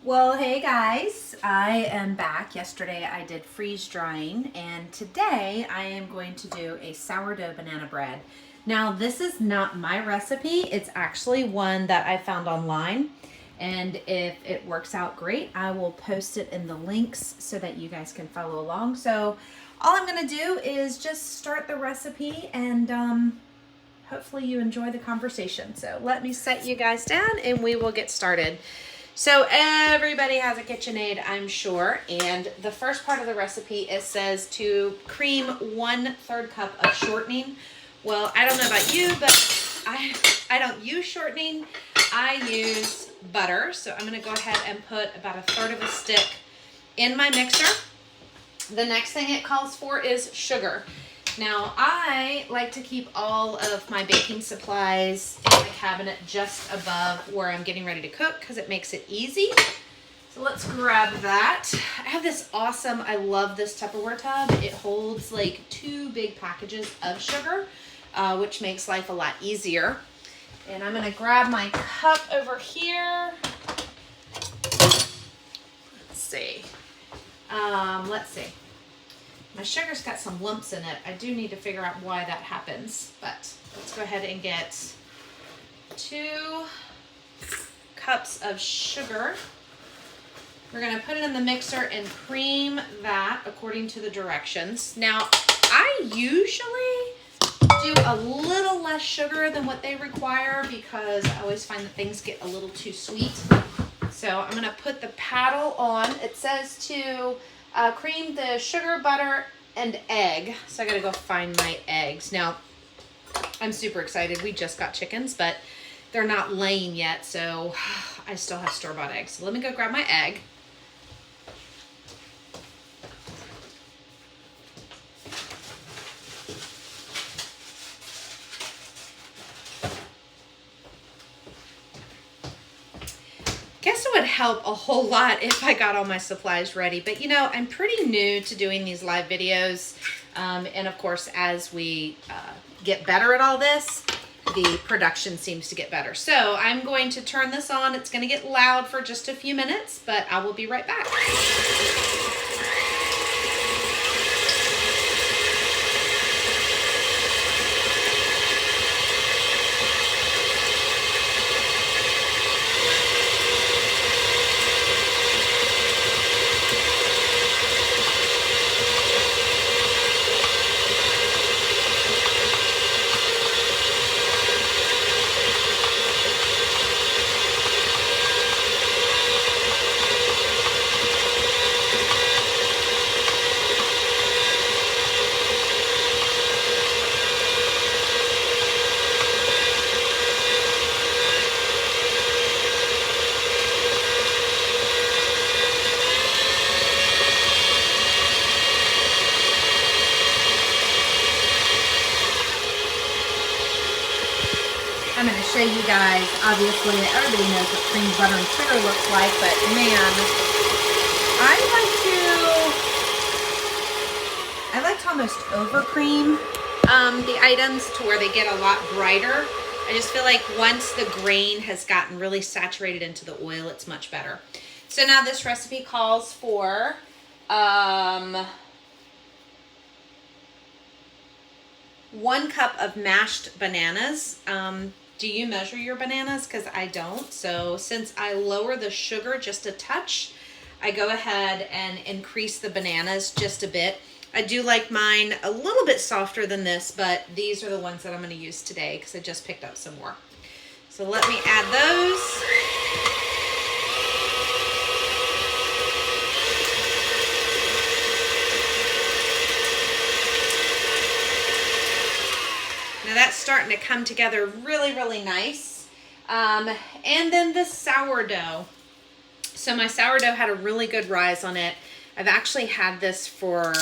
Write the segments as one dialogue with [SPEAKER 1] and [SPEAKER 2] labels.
[SPEAKER 1] Well, hey guys, I am back. Yesterday I did freeze drying, and today I am going to do a sourdough banana bread. Now, this is not my recipe. It's actually one that I found online, and if it works out great, I will post it in the links so that you guys can follow along. So all I'm going to do is just start the recipe, and hopefully you enjoy the conversation. So let me set you guys down and we will get started. So everybody has a KitchenAid, I'm sure, and the first part of the recipe, it says to cream 1/3 cup of shortening. Well, I don't know about you, but I don't use shortening. I use butter. So I'm gonna go ahead and put about 1/3 of a stick in my mixer. The next thing it calls for is sugar. Now, I like to keep all of my baking supplies in the cabinet just above where I'm getting ready to cook because it makes it easy. So let's grab that. I have this awesome, I love this Tupperware tub. It holds like 2 big packages of sugar, which makes life a lot easier. And I'm gonna grab my cup over here. Let's see. My sugar's got some lumps in it. I do need to figure out why that happens, but let's go ahead and get 2 cups of sugar. We're gonna put it in the mixer and cream that according to the directions. Now, I usually do a little less sugar than what they require because I always find that things get a little too sweet. So I'm gonna put the paddle on. It says to cream the sugar, butter, and egg. So I gotta go find my eggs. Now, I'm super excited. We just got chickens, but they're not laying yet, so I still have store-bought eggs. So let me go grab my egg. Guess it would help a whole lot if I got all my supplies ready, but you know, I'm pretty new to doing these live videos, and of course, as we get better at all this, the production seems to get better. So I'm going to turn this on. It's going to get loud for just a few minutes, but I will be right back. I'm going to show you guys, obviously, everybody knows what cream, butter, and sugar looks like, but man, I like to almost over cream the items to where they get a lot brighter. I just feel like once the grain has gotten really saturated into the oil, it's much better. So now this recipe calls for 1 cup of mashed bananas. Do you measure your bananas? Because I don't. So since I lower the sugar just a touch, I go ahead and increase the bananas just a bit. I do like mine a little bit softer than this, but these are the ones that I'm going to use today because I just picked up some more. So let me add those. Now that's starting to come together really, really nice. And then the sourdough. So my sourdough had a really good rise on it. I've actually had this for,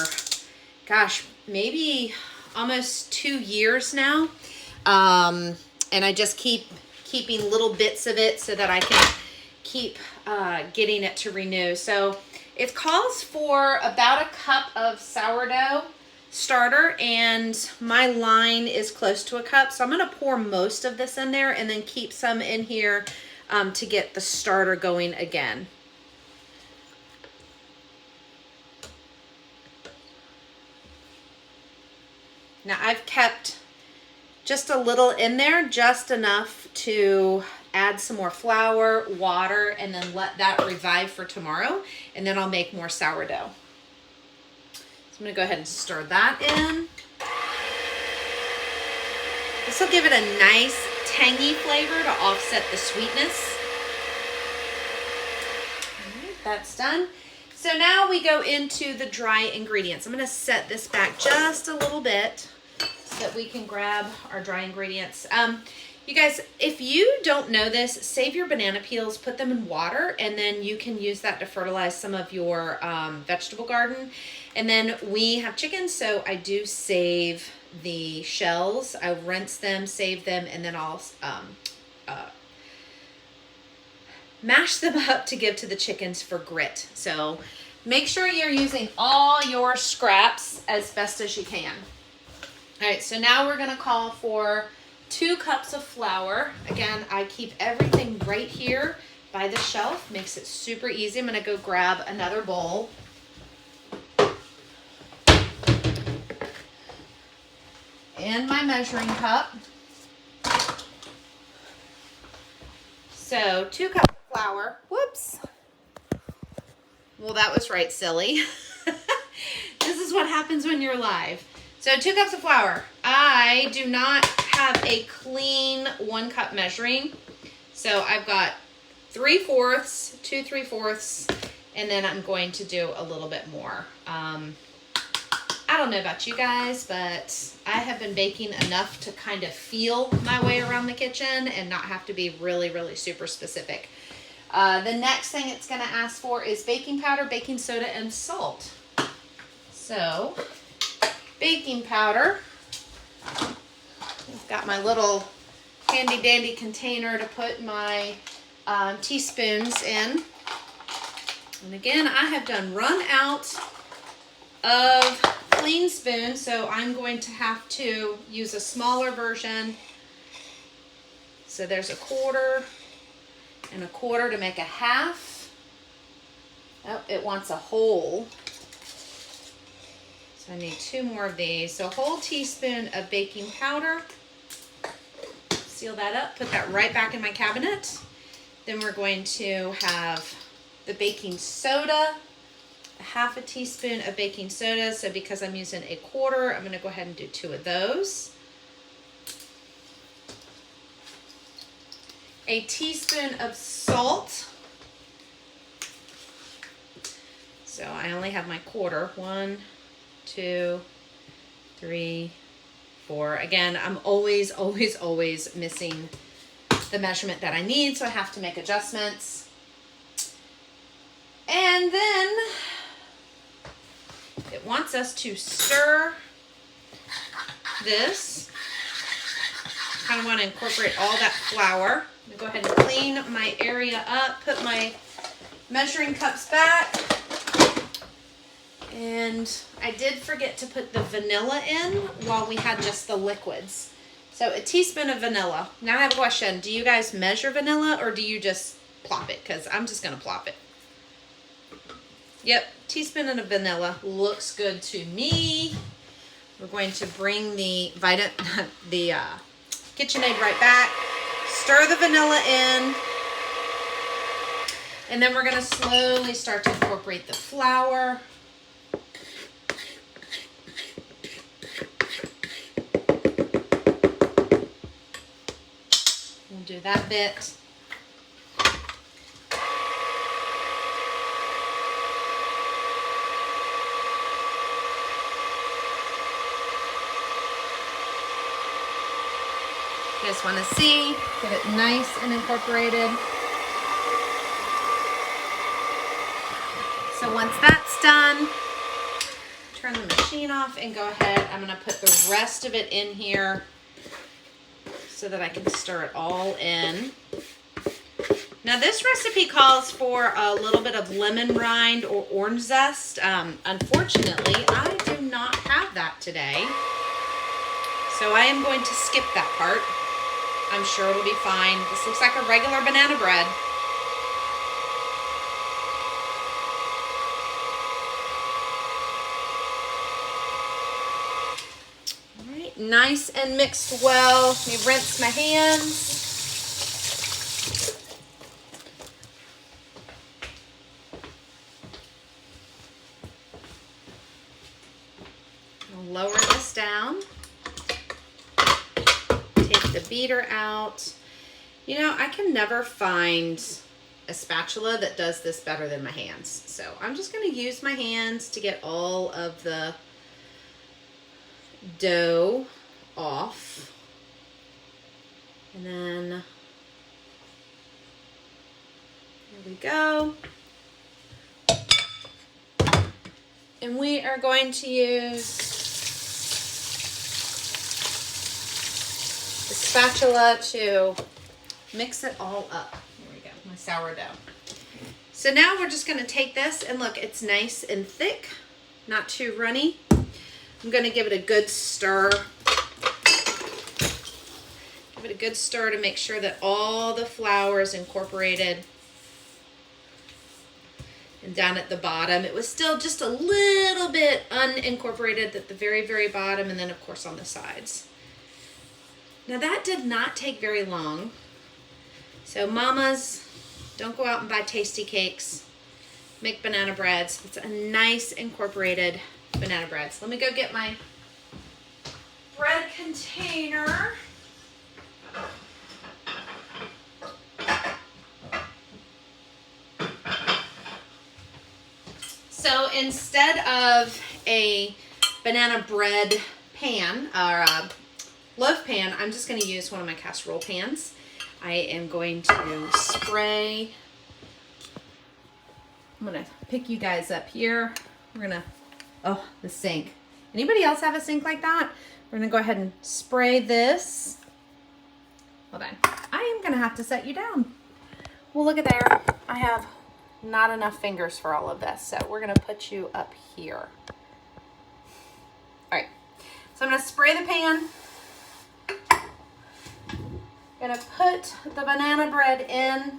[SPEAKER 1] gosh, maybe almost 2 years now. And I just keep keeping little bits of it so that I can keep getting it to renew. So it calls for about 1 cup of sourdough starter, and my line is close to 1 cup. So I'm going to pour most of this in there and then keep some in here to get the starter going again. Now I've kept just a little in there, just enough to add some more flour, water, and then let that revive for tomorrow. And then I'll make more sourdough. So I'm gonna go ahead and stir that in. This will give it a nice tangy flavor to offset the sweetness. All right, that's done. So now we go into the dry ingredients. I'm gonna set this back just a little bit so that we can grab our dry ingredients. You guys, if you don't know this, save your banana peels, put them in water, and then you can use that to fertilize some of your vegetable garden. And then we have chickens, so I do save the shells. I rinse them, save them, and then I'll mash them up to give to the chickens for grit. So make sure you're using all your scraps as best as you can. All right, so now we're gonna call for 2 cups of flour. Again, I keep everything right here by the shelf. Makes it super easy. I'm gonna go grab another bowl. And my measuring cup. So 2 cups of flour. Whoops. Well, that was right, silly. This is what happens when you're live. So 2 cups of flour. I do not have a clean 1 cup measuring. So I've got 3/4, 2 3/4, and then I'm going to do a little bit more. I don't know about you guys, but I have been baking enough to kind of feel my way around the kitchen and not have to be really, really super specific. The next thing it's going to ask for is baking powder, baking soda, and salt. So, baking powder. I've got my little handy dandy container to put my teaspoons in. And again, I have run out of clean spoons, so I'm going to have to use a smaller version. So there's 1/4 and 1/4 to make a half. Oh, it wants a whole. So I need 2 more of these. So a whole teaspoon of baking powder. Seal that up, put that right back in my cabinet. Then we're going to have the baking soda, 1/2 teaspoon of baking soda. So because I'm using 1/4, I'm gonna go ahead and do 2 of those. A teaspoon of salt. So I only have my 1/4. 1, 2, 3, 4. Again, I'm always missing the measurement that I need, so I have to make adjustments. And then it wants us to stir this. Kind of want to incorporate all that flour. I'm going to go ahead and clean my area up, put my measuring cups back. And I did forget to put the vanilla in while we had just the liquids. So a teaspoon of vanilla. Now I have a question. Do you guys measure vanilla or do you just plop it? Because I'm just going to plop it. Yep, teaspoon of vanilla looks good to me. We're going to bring the KitchenAid right back. Stir the vanilla in. And then we're going to slowly start to incorporate the flour. We'll do that bit. You guys want to see, get it nice and incorporated. So once that's done, turn the machine off and go ahead. I'm going to put the rest of it in here so that I can stir it all in. Now this recipe calls for a little bit of lemon rind or orange zest. Unfortunately, I do not have that today. So I am going to skip that part. I'm sure it'll be fine. This looks like a regular banana bread. All nice and mixed well. Let me rinse my hands. I'll lower this down. Take the beater out. You know, I can never find a spatula that does this better than my hands. So I'm just going to use my hands to get all of the dough off. And then there we go. And we are going to use the spatula to mix it all up. There we go, my sourdough. So now we're just going to take this and look, it's nice and thick, not too runny. I'm going to give it a good stir. Give it a good stir to make sure that all the flour is incorporated. And down at the bottom, it was still just a little bit unincorporated at the very, very bottom, and then of course on the sides. Now that did not take very long. So mamas, don't go out and buy tasty cakes. Make banana breads. It's a nice incorporated banana bread. So let me go get my bread container. So instead of a banana bread pan or a loaf pan, I'm just going to use one of my casserole pans. I am going to spray. I'm going to pick you guys up here. We're going to, oh, the sink. Anybody else have a sink like that? We're going to go ahead and spray this. Hold on. I am going to have to set you down. Well, look at there. I have not enough fingers for all of this, so we're going to put you up here. All right. So I'm going to spray the pan. Gonna put the banana bread in.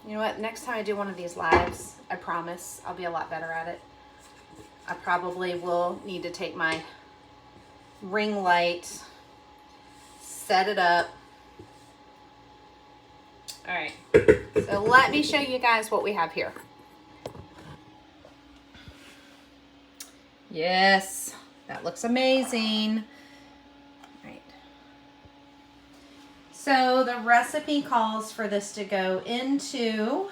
[SPEAKER 1] You know what? Next time I do one of these lives, I promise I'll be a lot better at it. I probably will need to take my ring light, set it up. All right. So let me show you guys what we have here. Yes, that looks amazing. All right. So the recipe calls for this to go into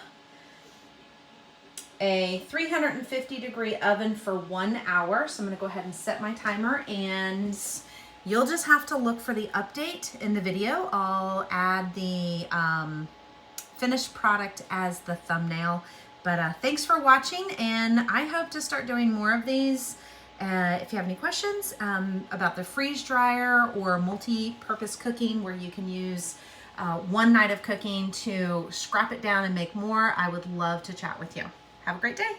[SPEAKER 1] a 350-degree oven for 1 hour. So I'm going to go ahead and set my timer, and you'll just have to look for the update in the video. I'll add the finished product as the thumbnail. But thanks for watching, and I hope to start doing more of these. If you have any questions about the freeze dryer or multi-purpose cooking where you can use one night of cooking to scrap it down and make more, I would love to chat with you. Have a great day.